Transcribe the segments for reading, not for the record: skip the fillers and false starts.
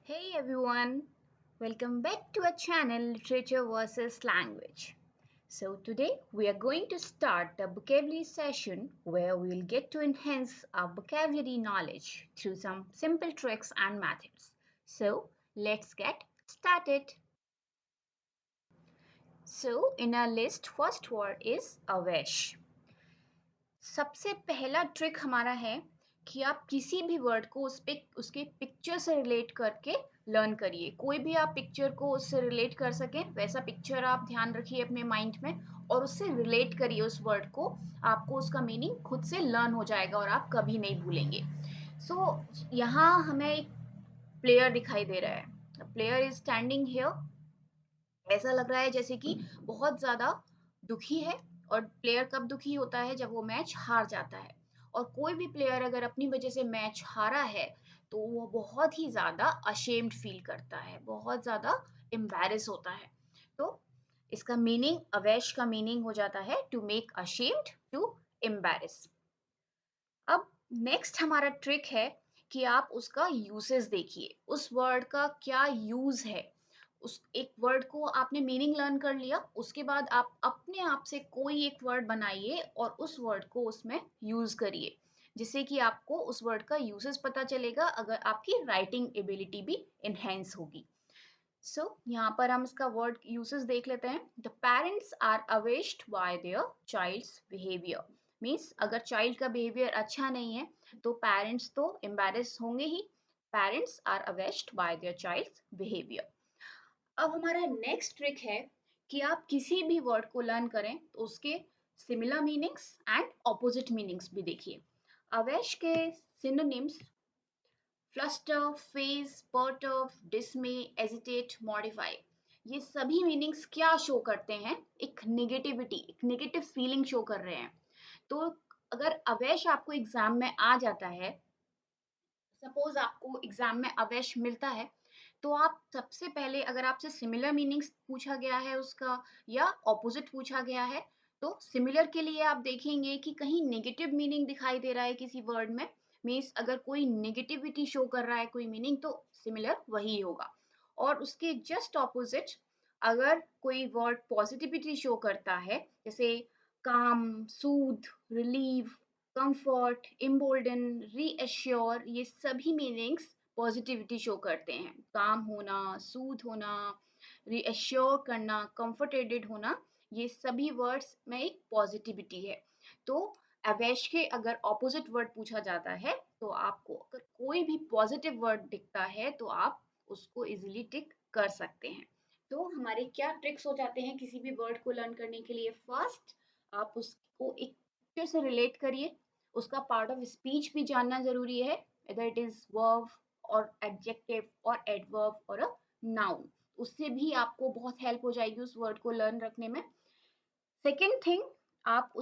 Hey everyone, welcome back to our channel Literature versus Language. So, today we are going to start a vocabulary session where we will get to enhance our vocabulary knowledge through some simple tricks and methods. So, let's get started. So, in our list, first word is awesh. सबसे पहला trick हमारा है कि आप किसी भी word को उसके पिक्चर से रिलेट करके लर्न करिए। कोई भी आप पिक्चर को उससे रिलेट कर सकें वैसा पिक्चर आप ध्यान रखिए अपने माइंड में और उससे रिलेट करिए उस वर्ड को। आपको उसका मीनिंग खुद से लर्न हो जाएगा और आप कभी नहीं भूलेंगे। यहाँ हमें एक प्लेयर दिखाई दे रहा है। Player is standing here. ऐसा लग रहा है जैसे कि बहुत ज़्यादा दुखी है। और प्लेयर कब दुखी होता है? जब वो मैच हार जाता है। और कोई भी प्लेयर अगर अपनी वजह से मैच हारा है तो वो बहुत ही ज़्यादा अशेम्ड फील करता है, बहुत ज़्यादा एम्बैरेस होता है। तो इसका मीनिंग, अवैश का मीनिंग हो जाता है to make ashamed, to embarrass. अब नेक्स्ट हमारा ट्रिक है कि आप उसका यूसेस देखिए, उस वर्ड का क्या यूज है। उस एक वर्ड को आपने मीनिंग लर्न कर लिया, उसके बाद आप अपने आप से कोई एक वर्ड बनाइए और उस वर्ड को उसमें यूज करिए, जिससे कि आपको उस वर्ड का यूसेस पता चलेगा, अगर आपकी राइटिंग एबिलिटी भी इनहेंस होगी। यहाँ पर हम इसका वर्ड यूसेस देख लेते हैं। The parents are awed by their child's behaviour. Means अगर चाइल्ड का बिहेवियर अच्छा नहीं है तो पेरेंट्स तो एम्बैरेस होंगे ही। Parents are awed by their child's behaviour. अब हमारा नेक्स्ट ट्रिक है कि आप किसी भी वर्ड को लर्न करें तो उसके similar meanings and opposite meanings भी देखिए। अवेश के synonyms fluster, faze, perturb, dismay, agitate, modify, ये सभी मीनिंग्स क्या शो करते हैं? एक नेगेटिविटी, एक नेगेटिव फीलिंग शो कर रहे हैं। तो अगर अवैश आपको एग्जाम में आ जाता है, सपोज आपको एग्जाम में अवैश मिलता है, तो आप सबसे पहले, अगर आपसे सिमिलर मीनिंग्स पूछा गया है उसका या ऑपोजिट पूछा गया है, तो सिमिलर के लिए आप देखेंगे कि कहीं नेगेटिव मीनिंग दिखाई दे रहा है किसी वर्ड में। मीन्स अगर कोई नेगेटिविटी शो कर रहा है कोई मीनिंग, तो सिमिलर वही होगा। और उसके जस्ट ऑपोजिट अगर कोई वर्ड पॉजिटिविटी शो करता है, जैसे काम, सूद, रिलीव, कंफर्ट, इम्बोल्डन, रीएश्योर, ये सभी मीनिंग्स पॉजिटिविटी शो करते हैं। काम होना, सूद होना, रीएश्योर करना, कंफर्टेड होना, ये सभी वर्ड्स में एक पॉजिटिविटी है। तो अवैश के अगर ऑपोजिट वर्ड पूछा जाता है तो आपको अगर कोई भी पॉजिटिव वर्ड दिखता है तो आप उसको इजीली टिक कर सकते हैं। तो हमारे क्या ट्रिक्स हो जाते हैं किसी भी वर्ड को लर्न करने के लिए? फर्स्ट, आप उसको एक पिक्चर से रिलेट करिए। उसका पार्ट ऑफ स्पीच भी जानना जरूरी है, whether इट इज वर्ब और एडजेक्टिव और एडवर्ब और अ नाउन। उससे भी आपको बहुत हेल्प हो जाएगी उस वर्ड को लर्न रखने में। सेकेंड थिंग, आप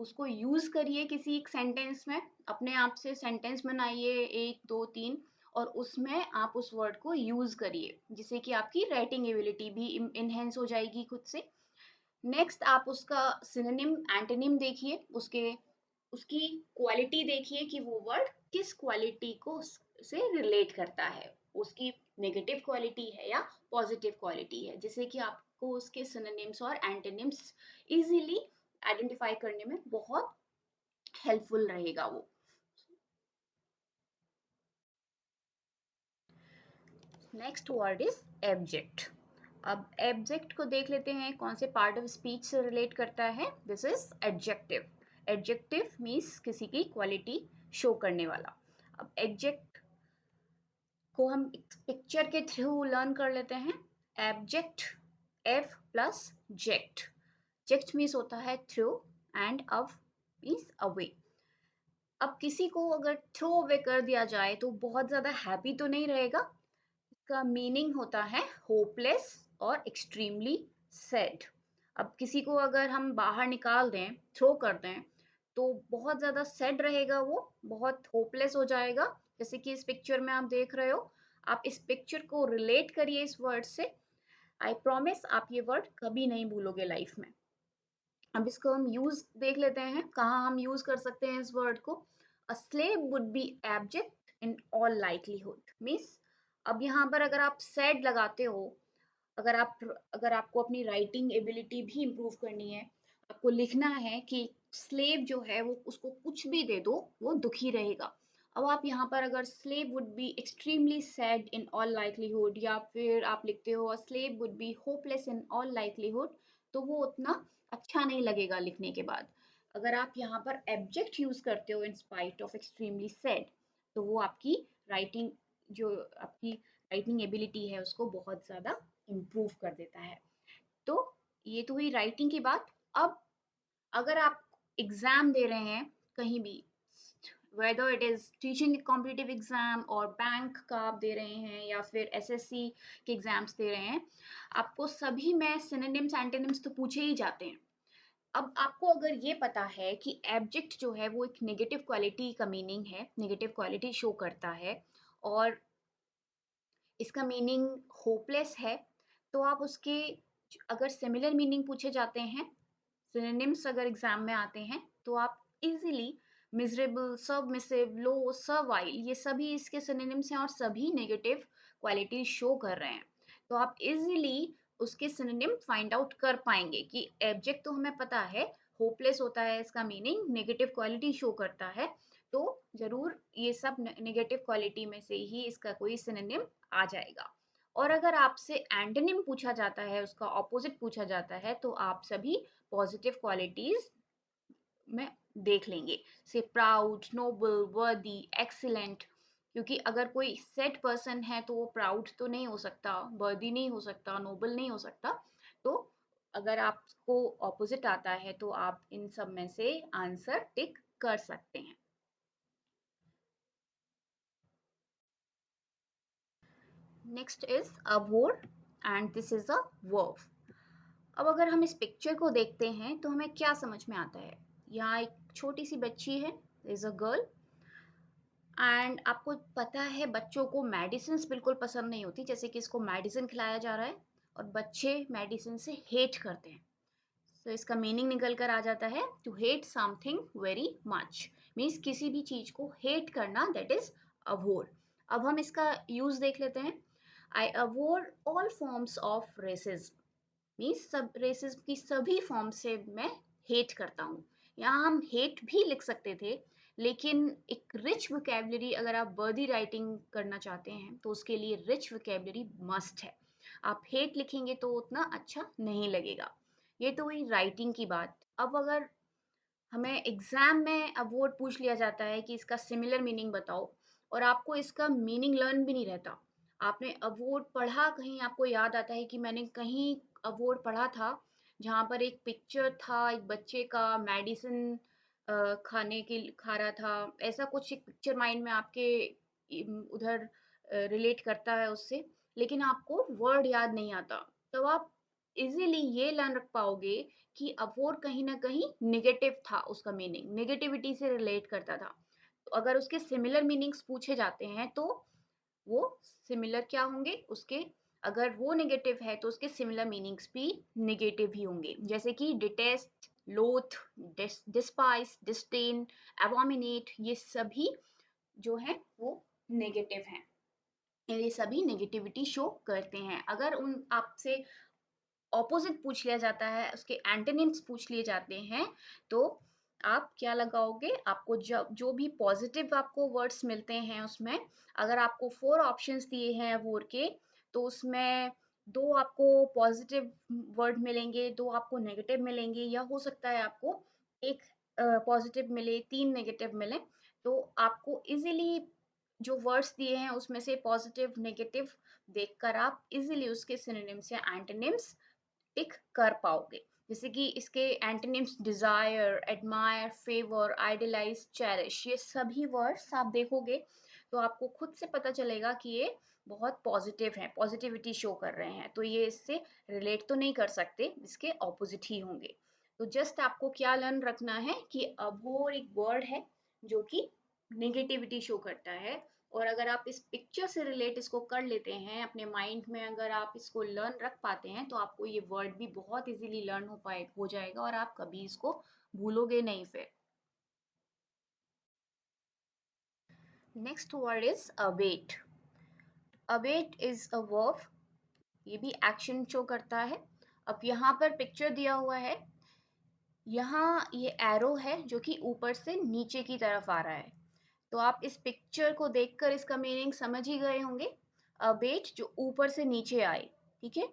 उसको यूज करिए किसी एक सेंटेंस में। अपने आप से सेंटेंस बनाइए, एक दो तीन, और उसमें आप उस वर्ड को यूज करिए, जिससे कि आपकी राइटिंग एबिलिटी भी इनहेंस हो जाएगी खुद से। नेक्स्ट, आप उसका सिनोनिम एंटोनिम देखिए, उसके उसकी क्वालिटी देखिए कि वो वर्ड किस क्वालिटी को से रिलेट करता है, उसकी नेगेटिव क्वालिटी है या पॉजिटिव क्वालिटी है, जिससे कि आपको उसके सिनोनिम्स और एंटोनिम्स इजीली आइडेंटिफाई करने में बहुत हेल्पफुल रहेगा वो। Next word is abject. अब एब्जेक्ट को देख लेते हैं कौन से पार्ट ऑफ स्पीच से रिलेट करता है। This is adjective. Adjective means किसी की क्वालिटी शो करने वाला। अब एडजेक्ट को हम पिक्चर के थ्रू लर्न कर लेते हैं। Abject, F plus ject. Ject means होता है throw and ab means away. अब किसी को अगर थ्रो अवे कर दिया जाए तो बहुत ज्यादा हैप्पी तो नहीं रहेगा। इसका मीनिंग होता है होपलेस और एक्सट्रीमली सैड। अब किसी को अगर हम बाहर निकाल दें, थ्रो कर दें, तो बहुत ज़्यादा सैड रहेगा वो, बहुत होपलेस हो जाएगा। जैसे कि इस पिक्चर में आप देख रहे हो। आप इस पिक्चर को रिलेट करिए इस वर्ड से। आई प्रॉमिस आप ये वर्ड कभी नहीं भूलोगे लाइफ में। अब इसको हम यूज देख लेते हैं, कहाँ हम यूज कर सकते हैं इस वर्ड को। A slave would be abject in all likelihood means अब यहाँ पर अगर आप सैड लगाते हो, अगर आपको अपनी राइटिंग एबिलिटी भी इम्प्रूव करनी है, आपको लिखना है कि स्लेव जो है वो उसको कुछ भी दे दो वो दुखी रहेगा। अब आप यहाँ पर अगर slave would be extremely sad in all likelihood, या फिर आप लिखते हो slave would be hopeless in all likelihood, तो वो उतना अच्छा नहीं लगेगा लिखने के बाद। अगर आप यहाँ पर एब्जेक्ट यूज करते हो in spite of extremely sad, तो वो आपकी राइटिंग जो आपकी राइटिंग एबिलिटी है उसको बहुत ज़्यादा इम्प्रूव कर देता है। तो ये तो हुई राइटिंग की बात। अब अगर आप एग्जाम दे रहे हैं कहीं भी, whether it is teaching competitive exam और बैंक का आप दे रहे हैं या फिर एसएससी के एग्जाम्स दे रहे हैं, आपको सभी में सिनोनिम्स एंटोनिम्स तो पूछे ही जाते हैं। अब आपको अगर ये पता है कि एब्जेक्ट जो है वो एक नेगेटिव क्वालिटी का मीनिंग है, नेगेटिव क्वालिटी शो करता है, और इसका मीनिंग होपलेस है, तो आप उसके अगर सिमिलर मीनिंग पूछे जाते हैं, सिनोनिम्स अगर एग्जाम में आते हैं, तो आप इजीली मिजरेबल, सबमिसिव, लो, सर्वाइल, ये सभी इसके सिनोनिम्स हैं और सभी नेगेटिव क्वालिटी शो कर रहे हैं। तो आप इजीली उसके सिनोनिम फाइंड आउट कर पाएंगे कि एब्जेक्ट तो हमें पता है होपलेस होता है, इसका मीनिंग नेगेटिव क्वालिटी शो करता है, तो जरूर ये सब नेगेटिव क्वालिटी में से ही इसका कोई सिनोनिम आ जाएगा। और अगर आपसे एंटोनिम पूछा जाता है, उसका ऑपोजिट पूछा जाता है, तो आप सभी पॉजिटिव क्वालिटीज में देख लेंगे, से प्राउड, नोबल, वर्दी, एक्सीलेंट। क्योंकि अगर कोई सेट पर्सन है तो वो प्राउड तो नहीं हो सकता, वर्दी नहीं हो सकता, नोबल नहीं हो सकता। तो अगर आपको ऑपोजिट आता है तो आप इन सब में से आंसर टिक कर सकते हैं। Next is abhor and this is a verb. अब अगर हम इस पिक्चर को देखते हैं तो हमें क्या समझ में आता है। यहाँ एक छोटी सी बच्ची है, इज अ गर्ल, एंड आपको पता है बच्चों को मेडिसिन बिल्कुल पसंद नहीं होती, जैसे कि इसको मेडिसिन खिलाया जा रहा है और बच्चे मेडिसिन से हेट करते हैं। तो इसका मीनिंग निकल कर आ जाता है to hate something very much, means किसी भी चीज को हेट करना, दैट इज अवोर। अब हम इसका यूज देख लेते हैं। I abhor all forms of racism, means सब रेसिज्म की सभी फॉर्म से मैं हेट करता हूँ। यहाँ हम हेट भी लिख सकते थे, लेकिन एक रिच वोकेबलरी अगर आप वर्दी राइटिंग करना चाहते हैं तो उसके लिए रिच वोकेबलरी मस्ट है। आप हेट लिखेंगे तो उतना अच्छा नहीं लगेगा। ये तो हुई राइटिंग की बात। अब अगर हमें एग्जाम में अवॉर्ड पूछ लिया जाता है कि इसका सिमिलर मीनिंग बताओ, और आपको इसका मीनिंग लर्न भी नहीं रहता, आपने अवॉर्ड पढ़ा, कहीं आपको याद आता है कि मैंने कहीं अवॉर्ड पढ़ा था जहाँ पर एक पिक्चर था एक बच्चे का मेडिसिन खाने के खा रहा था, ऐसा कुछ एक पिक्चर माइंड में आपके उधर रिलेट करता है उससे, लेकिन आपको वर्ड याद नहीं आता। तो आप इजीली ये लर्न रख पाओगे कि अवॉर्ड कहीं ना कहीं निगेटिव था, उसका मीनिंग नेगेटिविटी से रिलेट करता था। तो अगर उसके सिमिलर मीनिंग्स पूछे जाते हैं तो वो सिमिलर क्या होंगे उसके, अगर वो नेगेटिव है तो उसके सिमिलर मीनिंग्स भी नेगेटिव ही होंगे, जैसे कि डिटेस्ट, लोथ, डिस्पाइस, डिस्टेन, एवोमिनेट, ये सभी जो है वो नेगेटिव हैं। ये सभी नेगेटिविटी शो करते हैं। अगर उन आपसे ऑपोजिट पूछ लिया जाता है, उसके एंटोनिम्स पूछ लिए जाते हैं, तो आप क्या लगाओगे, आपको जो भी पॉजिटिव आपको वर्ड्स मिलते हैं उसमें, अगर आपको 4 ऑप्शंस दिए हैं वोर के, तो उसमें 2 आपको पॉजिटिव वर्ड मिलेंगे, 2 आपको नेगेटिव मिलेंगे, या हो सकता है आपको एक पॉजिटिव मिले, 3 नेगेटिव मिले। तो आपको इजीली जो वर्ड्स दिए हैं उसमें से पॉजिटिव नेगेटिव देखकर आप इजीली उसके सिनोनिम्स या एंटोनिम्स टिक कर पाओगे। जैसे कि इसके antonyms desire, admire, favour, idealise, cherish, ये सभी वर्ड्स आप देखोगे तो आपको खुद से पता चलेगा कि ये बहुत पॉजिटिव है, पॉजिटिविटी शो कर रहे हैं, तो ये इससे रिलेट तो नहीं कर सकते, इसके ऑपोजिट ही होंगे। तो जस्ट आपको क्या लर्न रखना है कि अबोर एक वर्ड है जो कि नेगेटिविटी शो करता है, और अगर आप इस पिक्चर से रिलेट इसको कर लेते हैं अपने माइंड में, अगर आप इसको लर्न रख पाते हैं तो आपको ये वर्ड भी बहुत इजीली लर्न हो जाएगा और आप कभी इसको भूलोगे नहीं फिर। Next word is await. await is a verb, ये भी एक्शन शो करता है। अब यहाँ पर पिक्चर दिया हुआ है, यहाँ ये एरो है जो कि ऊपर से नीचे की तरफ आ रहा है। तो आप इस पिक्चर को देखकर इसका मीनिंग समझ ही गए होंगे। अबेट जो ऊपर से नीचे आए, ठीक है।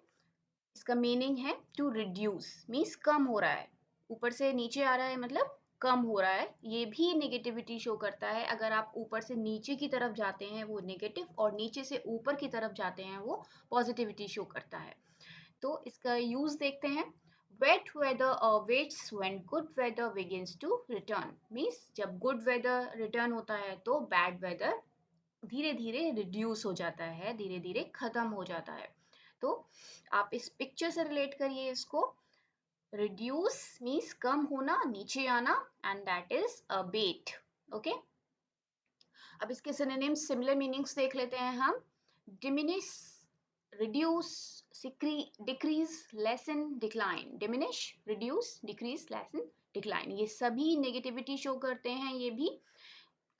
इसका मीनिंग है टू रिड्यूस, मीन्स कम हो रहा है। ऊपर से नीचे आ रहा है मतलब कम हो रहा है। ये भी नेगेटिविटी शो करता है। अगर आप ऊपर से नीचे की तरफ जाते हैं वो नेगेटिव, और नीचे से ऊपर की तरफ जाते हैं वो पॉजिटिविटी शो करता है। तो इसका यूज देखते हैं। Wait weather waits when good weather begins to return, means जब गुड वेदर रिटर्न होता है तो बैड वेदर धीरे धीरे रिड्यूस हो जाता है, धीरे धीरे खत्म हो जाता है। तो आप इस पिक्चर से रिलेट करिए इसको। रिड्यूस मीन्स कम होना, नीचे आना, and that is abate. Okay, अब इसके सिनोनिम्स, सिमिलर मीनिंग्स देख लेते हैं हम। Diminish, reduce, decrease, lesson, decline. Diminish, reduce, decrease, lesson, decline, ये सभी नेगेटिविटी शो करते हैं। ये भी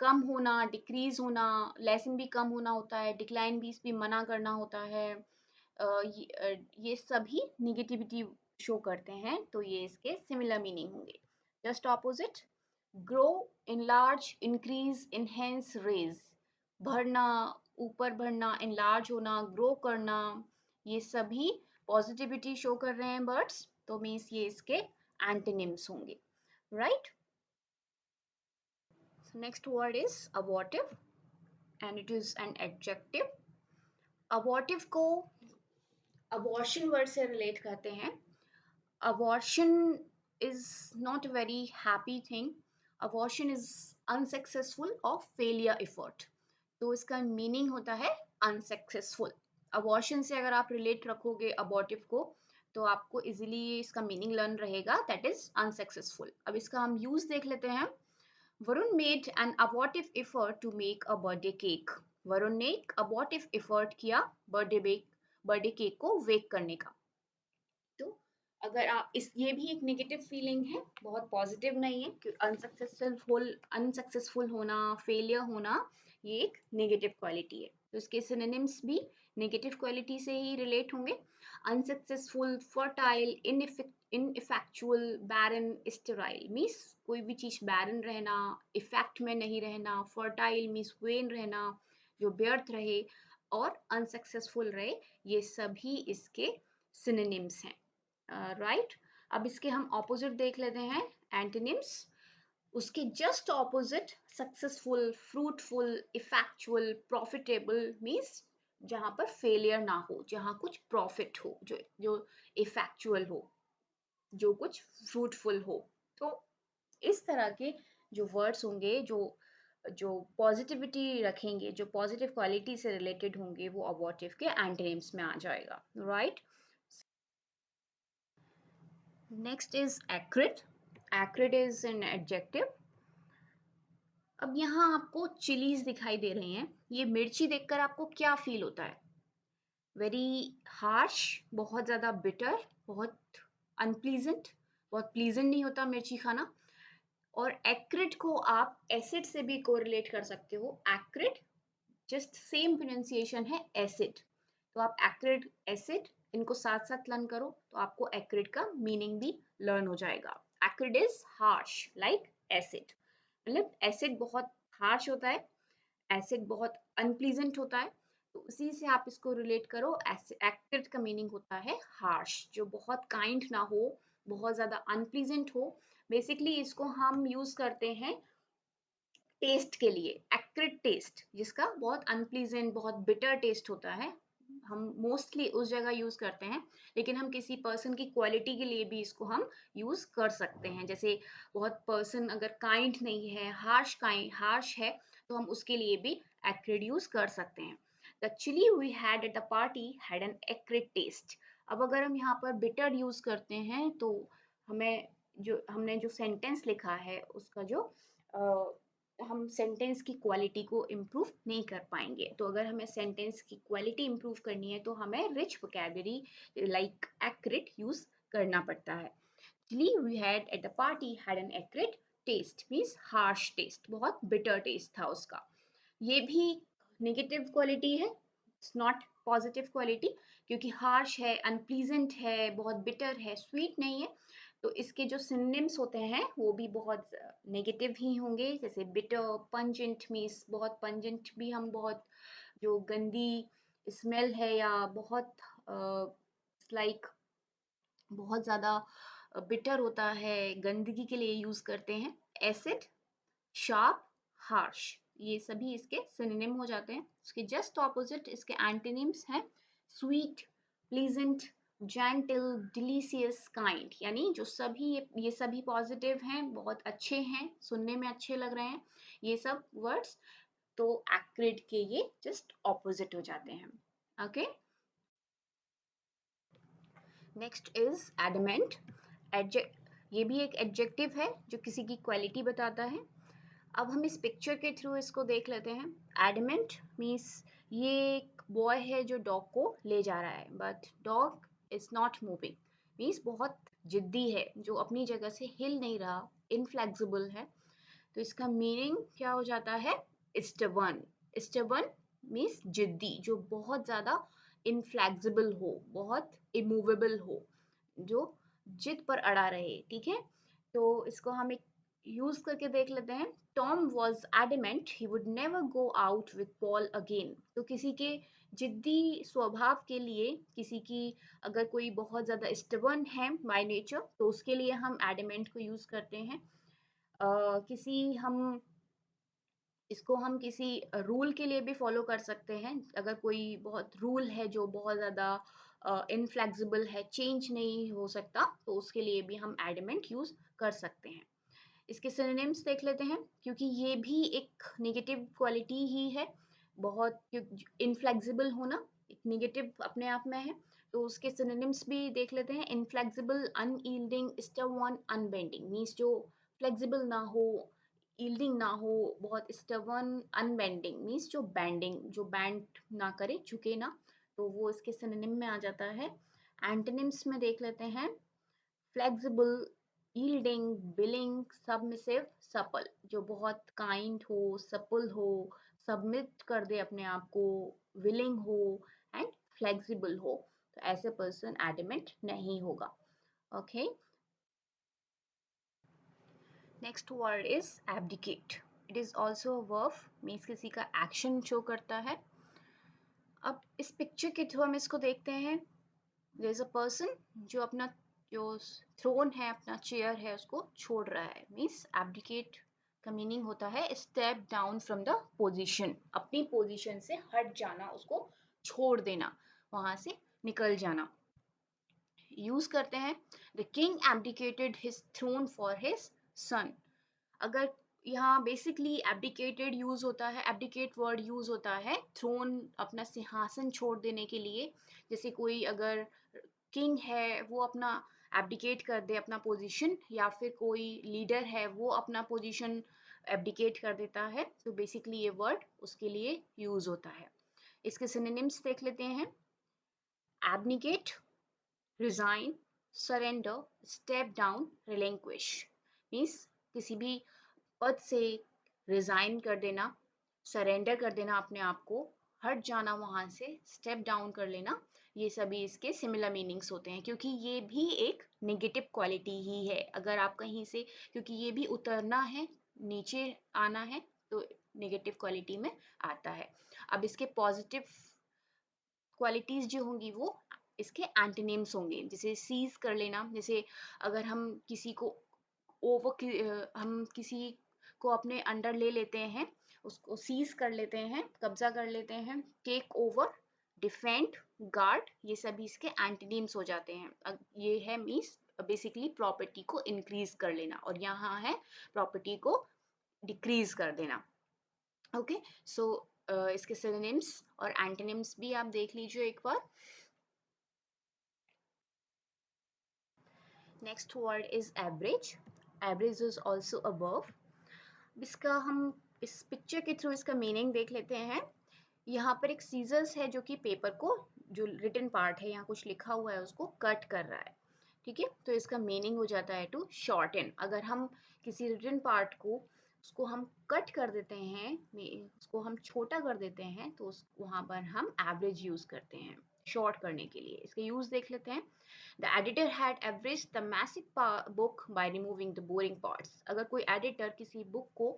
कम होना, डिक्रीज होना, लेसन भी कम होना होता है, डिक्लाइन भी मना करना होता है। ये सभी नेगेटिविटी शो करते हैं। तो ये इसके सिमिलर मीनिंग होंगे। Just opposite, grow, enlarge, increase, enhance, raise. बढ़ना, ऊपर बढ़ना, इनलार्ज होना, ग्रो करना, ये सभी पॉजिटिविटी शो कर रहे हैं वर्ड्स। तो मीन्स ये इसके एंटोनिम्स होंगे, right. Next word is abortive and it is an adjective. Abortive को abortion word से relate करते हैं। Abortion is not a very happy thing. Abortion is unsuccessful or failure effort. तो इसका मीनिंग होता है unsuccessful. Abortion से अगर आप relate रखोगे abortive को तो आपको इजीली इसका मीनिंग लर्न रहेगा, that is unsuccessful. अब इसका हम यूज देख लेते हैं। Varun made an abortive effort to make a birthday cake. Varun ने एक abortive effort किया बर्थडे केक को बेक करने का। तो अगर आप ये भी एक नेगेटिव फीलिंग है, बहुत पॉजिटिव नहीं है, क्योंकि अनसक्सेसफुल होना, फेलियर होना, ये एक नेगेटिव क्वालिटी है। तो इसके सिनोनिम्स भी नेगेटिव क्वालिटी से ही रिलेट होंगे। अनसक्सेसफुल, फर्टाइल, इनइफेक्चुअल, बैरन, स्टेराइल, मीन्स कोई भी चीज बैरन रहना, इफेक्ट में नहीं रहना। फर्टाइल मीन्स वेन रहना, जो व्यर्थ रहे, और अनसक्सेसफुल रहे, ये सभी इसके सिनोनिम्स हैं, राइट। अब इसके हम ऑपोजिट देख लेते हैं, एंटोनिम्स। उसके just opposite, successful, fruitful, effectual, profitable, means जहां पर फेलियर ना हो, जहां कुछ प्रॉफिट हो, जो इफेक्चुअल हो, जो कुछ फ्रूटफुल हो। तो इस तरह के जो वर्ड्स होंगे, जो पॉजिटिविटी रखेंगे, जो पॉजिटिव क्वालिटी से रिलेटेड होंगे, वो अबॉर्टिव के एंटोनिम्स में आ जाएगा, right. Next is acrid. Acrid is an adjective. अब यहाँ आपको चिलीज दिखाई दे रही हैं। ये मिर्ची देखकर आपको क्या फील होता है? वेरी हार्श, बहुत ज़्यादा बिटर, बहुत अनप्लीजेंट, बहुत प्लीजेंट नहीं होता मिर्ची खाना। और एक्रिड को आप एसिड से भी कोरिलेट कर सकते हो। एक्रिड जस्ट सेम प्रोनाउंसिएशन है एसिड। तो आप एक्रिड, एसिड, इनको साथ साथ लर्न करो तो आपको एक्रिड का मीनिंग भी लर्न हो जाएगा। Acrid is harsh like acid, मतलब एसिड बहुत हार्श होता है, एसिड बहुत अनप्लीजेंट होता है। तो उसी से आप इसको रिलेट करो। एक्रिड का मीनिंग होता है हार्श, जो बहुत काइंड ना हो, बहुत ज़्यादा अनप्लीजेंट हो। बेसिकली इसको हम यूज करते हैं टेस्ट के लिए, एक्रिड टेस्ट, जिसका बहुत अनप्लीजेंट, बहुत बिटर टेस्ट होता है, हम मोस्टली उस जगह यूज करते हैं। लेकिन हम किसी पर्सन की क्वालिटी के लिए भी इसको हम यूज कर सकते हैं। जैसे बहुत पर्सन अगर काइंड नहीं है, हार्श है, तो हम उसके लिए भी एक्रिड यूज कर सकते हैं। The chilli we had at the party had an acrid taste. अब अगर हम यहाँ पर बिटर यूज करते हैं तो हमने जो सेंटेंस लिखा है उसका जो हम सेंटेंस की क्वालिटी को इम्प्रूव नहीं कर पाएंगे। तो अगर हमें सेंटेंस की क्वालिटी इम्प्रूव करनी है तो हमें rich vocabulary like acrid use करना पड़ता है। Chili we had at the party had an acrid taste, means harsh taste, बहुत bitter taste था उसका। ये भी नेगेटिव क्वालिटी है, इट्स नॉट पॉजिटिव क्वालिटी, क्योंकि हार्श है, अनप्लीजेंट है, बहुत बिटर है, स्वीट नहीं है। तो इसके जो सिनोनिम्स होते हैं वो भी बहुत नेगेटिव ही होंगे, जैसे बिटर, पंजेंट मीन्स बहुत पंजेंट भी हम बहुत जो गंदी स्मेल है या बहुत लाइक बहुत ज़्यादा बिटर होता है, गंदगी के लिए यूज़ करते हैं। एसिड, शार्प, हार्श, ये सभी इसके सिनोनिम हो जाते हैं। इसके जस्ट ऑपोजिट इसके एंटोनिम्स हैं sweet, pleasant, gentle, delicious, kind, यानी जो सभी ये सभी पॉजिटिव हैं, बहुत अच्छे हैं, सुनने में अच्छे लग रहे हैं ये सब वर्ड्स। तो एक्रिड के ये जस्ट ऑपोजिट हो जाते हैं। Okay, next is adamant. ये भी एक एडजेक्टिव है जो किसी की क्वालिटी बताता है। अब हम इस पिक्चर के थ्रू इसको देख लेते हैं। एडमेंट मीन्स ये एक बॉय है जो डॉग को ले जा रहा है, but dog is not moving, means बहुत जिद्दी है, जो अपनी जगह से हिल नहीं रहा, इनफ्लेक्सिबल है। तो इसका मीनिंग क्या हो जाता है? स्टबर्न। स्टबर्न मीन्स जिद्दी, जो बहुत ज़्यादा इनफ्लेक्सिबल हो, बहुत इमूवेबल हो, जो जिद पर अड़ा रहे। ठीक है, तो इसको हम एक यूज करके देख लेते हैं। Tom was adamant he would never go out with Paul again. तो किसी के जिद्दी स्वभाव के लिए, किसी की अगर कोई बहुत ज़्यादा स्टबर्न है बाय नेचर, तो उसके लिए हम एडमेंट को यूज़ करते हैं। किसी हम इसको हम किसी रूल के लिए भी फॉलो कर सकते हैं। अगर कोई बहुत रूल है जो बहुत ज़्यादा इनफ्लेक्सिबल है, चेंज नहीं हो सकता, तो उसके लिए भी हम एडमेंट यूज़ कर सकते हैं। इसके सिनोनिम्स देख लेते हैं, क्योंकि ये भी एक नेगेटिव क्वालिटी ही है। बहुत इनफ्लेक्सिबल होना एक नेगेटिव अपने आप में है। तो उसके सिनोनिम्स भी देख लेते हैं। इनफ्लेक्सिबल, अनयील्डिंग, स्टबर्न, अनबेंडिंग, मीन्स जो फ्लेक्सिबल ना हो, यील्डिंग ना हो, बहुत स्टबर्न, अनबेंडिंग मीन्स जो बैंडिंग, जो बैंड ना करे, झुके ना, तो वो इसके सिनोनिम में आ जाता है। एंटोनिम्स में देख लेते हैं। Flexible, yielding, willing, submissive, supple, जो बहुत काइंड हो, सपल हो, सबमिट कर दे अपने आप को, विलिंग हो एंड फ्लेक्सिबल हो, तो ऐसे पर्सन एडमेंट नहीं होगा। Okay, next word is abdicate. It is also a verb, means किसी का एक्शन शो करता है। अब इस पिक्चर के थ्रू हम इसको देखते हैं। देयर इज अ पर्सन जो अपना जो थ्रोन है, अपना चेयर है, उसको छोड़ रहा है। मीन्स एब्डिकेट का मीनिंग होता है step down from the position, अपनी पोजीशन से हट जाना, उसको छोड़ देना, वहां से निकल जाना। यूज करते हैं the king abdicated his throne for his son. अगर यहाँ बेसिकली एब्डिकेटेड यूज होता है, एब्डिकेट वर्ड यूज होता है थ्रोन, अपना सिंहासन छोड़ देने के लिए। जैसे कोई अगर किंग है वो अपना एब्डिकेट कर दे अपना पोजीशन, या फिर कोई लीडर है वो अपना पोजीशन एब्डिकेट कर देता है, तो बेसिकली ये वर्ड उसके लिए यूज होता है। इसके सिनोनिम्स देख लेते हैं। Abdicate, resign, surrender, step down, relinquish, means किसी भी पद से रिजाइन कर देना, सरेंडर कर देना अपने आप को, हट जाना वहां से, स्टेप डाउन कर लेना, ये सभी इसके सिमिलर मीनिंग्स होते हैं, क्योंकि ये भी एक नेगेटिव क्वालिटी ही है। अगर आप कहीं से, क्योंकि ये भी उतरना है, नीचे आना है, तो नेगेटिव क्वालिटी में आता है। अब इसके पॉजिटिव क्वालिटीज जो होंगी वो इसके एंटोनिम्स होंगे। जैसे सीज कर लेना, जैसे अगर हम किसी को हम किसी को अपने अंडर ले लेते हैं, उसको सीज कर लेते हैं, कब्जा कर लेते हैं। टेक ओवर, डिफेंड, गार्ड, ये सभी इसके एंटोनिम्स हो जाते हैं। ये है मीन्स बेसिकली प्रॉपर्टी को इंक्रीज कर लेना, और यहाँ है प्रॉपर्टी को डिक्रीज कर देना। ओके, सो इसके सिनोनिम्स और एंटोनिम्स भी आप देख लीजिए एक बार। Next word is average. Average is also a verb. इसका हम इस पिक्चर के थ्रू इसका मीनिंग देख लेते हैं। यहाँ पर एक सीजर्स है जो कि पेपर को, जो रिटन पार्ट है, यहाँ कुछ लिखा हुआ है, उसको कट कर रहा है। ठीक है, तो इसका मीनिंग हो जाता है टू शॉर्टन। अगर हम किसी रिटन पार्ट को उसको हम कट कर देते हैं, उसको हम छोटा कर देते हैं, तो वहाँ पर हम एवरेज यूज़ करते हैं शॉर्ट करने के लिए। इसके यूज़ देख लेते हैं। The editor had average the massive book by removing the boring parts. अगर कोई एडिटर किसी बुक को,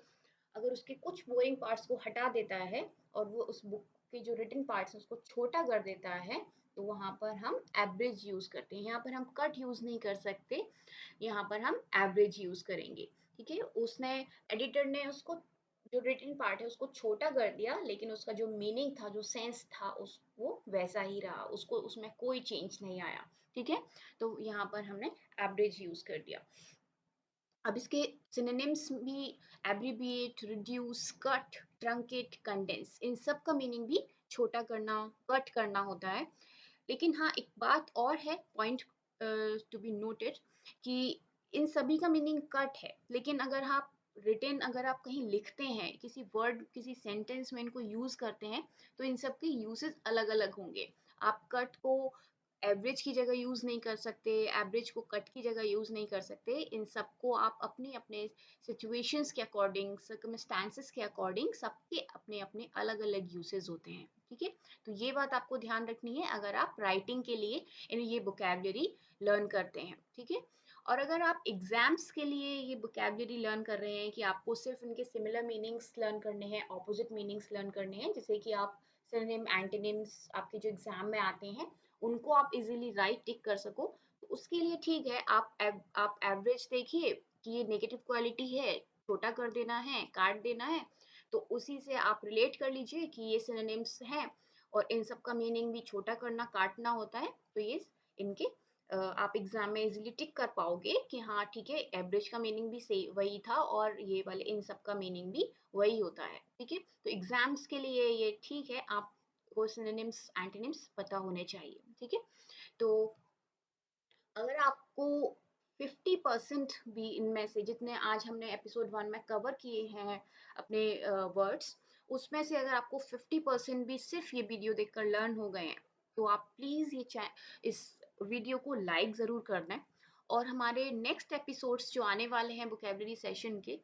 अगर उसके कुछ बोरिंग पार्ट्स को हटा देता है और वो उस बुक के जो रिटन पार्ट्स हैं उसको छोटा कर देता है, तो वहाँ पर हम एवरेज यूज़ करते हैं। यहाँ पर हम कट यूज़ नहीं कर सकते, यहाँ पर हम एवरेज यूज़ करेंगे। ठीक है, उसने, एडिटर ने उसको जो रिटन पार्ट है उसको छोटा कर दिया, लेकिन उसका जो मीनिंग था, जो सेंस था, उस वो वैसा ही रहा, उसको उसमें कोई चेंज नहीं आया। ठीक है, तो यहाँ पर हमने एवरेज यूज़ कर दिया। अब इसके सिनोनिम्स भी, abbreviate, reduce, cut, truncate, condense, इन सब का मीनिंग भी छोटा करना, कट करना होता है। लेकिन हाँ, एक बात और है, पॉइंट टू बी नोटेड, कि इन सभी का मीनिंग कट है, लेकिन अगर आप रिटेन, अगर आप कहीं लिखते हैं, किसी वर्ड, किसी सेंटेंस में इनको यूज़ करते हैं, तो इन सब के यूजेस अलग अलग होंगे। आप कट को एवरेज की जगह यूज़ नहीं कर सकते, एवरेज को कट की जगह यूज़ नहीं कर सकते। इन सबको आप अपने अपने सिचुएशंस के अकॉर्डिंग, सर्कमस्टांसेस के अकॉर्डिंग, सबके अपने अपने अलग अलग यूसेस होते हैं। ठीक है, तो ये बात आपको ध्यान रखनी है अगर आप राइटिंग के लिए ये वोकैबुलरी लर्न करते हैं। ठीक है, और अगर आप एग्जाम्स के लिए ये वोकैबुलरी लर्न कर रहे हैं कि आपको सिर्फ इनके सिमिलर मीनिंग्स लर्न करने हैं, ऑपोजिट मीनिंग्स लर्न करने हैं, जैसे कि आप सिनोनिम, एंटोनिम्स आपके जो एग्जाम में आते हैं उनको आप इजीली राइट टिक कर सको, तो उसके लिए ठीक है, आप एवरेज देखिए कि ये नेगेटिव क्वालिटी है, छोटा कर देना है, काट देना है, तो उसी से आप रिलेट कर लीजिए कि ये सिनोनिम्स हैं और इन सब का मीनिंग भी छोटा करना, काटना होता है, तो ये इनके आप एग्जाम में इजीली टिक कर पाओगे कि हाँ ठीक है, एवरेज का मीनिंग भी सही वही था और ये वाले इन सब का मीनिंग भी वही होता है। ठीक है, तो एग्जाम्स के लिए ये ठीक है, आपको सिनोनिम्स, एंटोनिम्स पता होने चाहिए। ठीक है, तो अगर आपको 50% भी इनमें से, जितने आज हमने एपिसोड 1 में कवर किए हैं अपने वर्ड्स, उसमें से अगर आपको 50% भी सिर्फ ये वीडियो देखकर लर्न हो गए हैं, तो आप प्लीज़ इस वीडियो को लाइक ज़रूर कर दें, और हमारे नेक्स्ट एपिसोड्स जो आने वाले हैं वोकेबलरी सेशन के,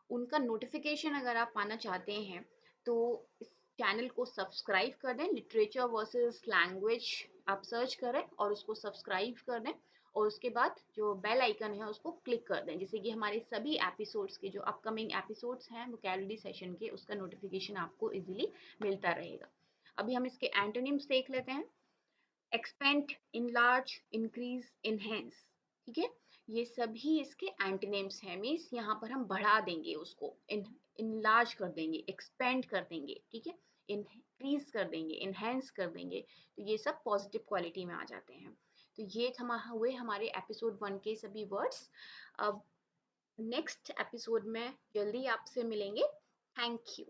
उनका नोटिफिकेशन अगर आप पाना चाहते हैं, तो इस चैनल को सब्सक्राइब कर दें। लिटरेचर वर्सेस लैंग्वेज आप सर्च करें और उसको सब्सक्राइब कर दें, और उसके बाद जो बेल आइकन है उसको क्लिक कर दें, जिससे कि हमारे सभी एपिसोड्स के, जो अपकमिंग एपिसोड्स हैं वोकैबुलरी सेशन के, उसका नोटिफिकेशन आपको इजीली मिलता रहेगा। अभी हम इसके एंटोनिम्स देख लेते हैं। Expand, enlarge, increase, enhance. ठीक है, ये सभी इसके एंटोनिम्स हैं, मीन्स यहाँ पर हम बढ़ा देंगे उसको, इनलार्ज कर देंगे, एक्सपेंड कर देंगे, ठीक है, इंक्रीज कर देंगे, इनहेंस कर देंगे, तो ये सब पॉजिटिव क्वालिटी में आ जाते हैं। तो ये हुए हमारे एपिसोड 1 के सभी वर्ड्स। अब नेक्स्ट एपिसोड में जल्दी आपसे मिलेंगे। Thank you.